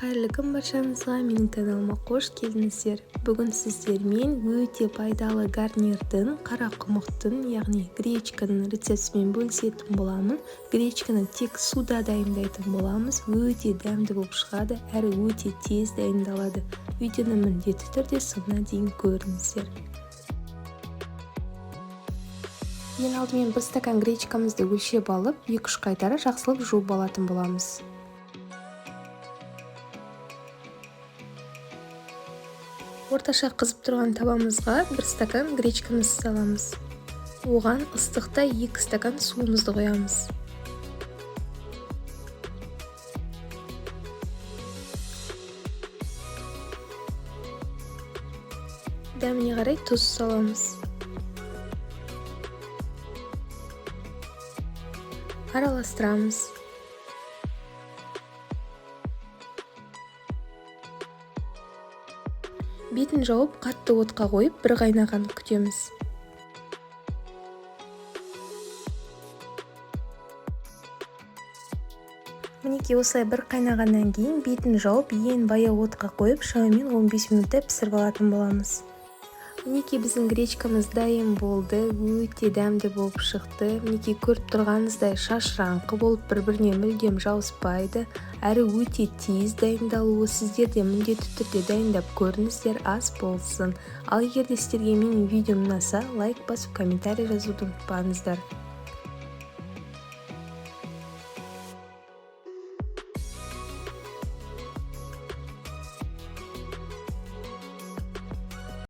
Қайырлы күн баршаңызға, менің каналыма қош келдіңіздер. Бүгін сіздермен өте пайдалы гарнирдің қарақұмықтың, яғни гречканың рецептімен бөлісетін боламын. Гречканы тек суда дайындайтын боламыз. Өте дәмді болып шығады, әрі өте тез дайындалады. Видеоны міндетті түрде соңына дейін көріңіздер. Ең алдымен 1 стакан гречкамызды өлшеп алып, 2-3 қайтара жақсылап жуып алатын боламыз. Орташа қызып тұрған табамызға 1 стакан гречкамызды саламыз. Оған ыстықта 2 стакан суымызды қоямыз. Дәміне қарай тұз саламыз. Араластырамыз. Бетін жауып, қатты отқа қойып, бір қайнаған күтеміз. Мінекей осылай бір қайнағаннан кейін бетін жауып, ең баяу отқа қойып, шамамен 15 минутта пісіріп алатын боламыз. Мінекей біздің гречкамыз дайын болды, өте дәмді болып шықты. Мінекей көріп тұрғаныңыздай шашыраңқы болып, бір-біріне мүлдем жауыспайды, әрі өте тез дайындалуы. Сіздер де міндетті түрде дайындап көріңіздер, ас болсын. Ал егер де сіздерге менің видеом ұнаса, лайк басып, комментарий жазуды ұмытпаңыздар.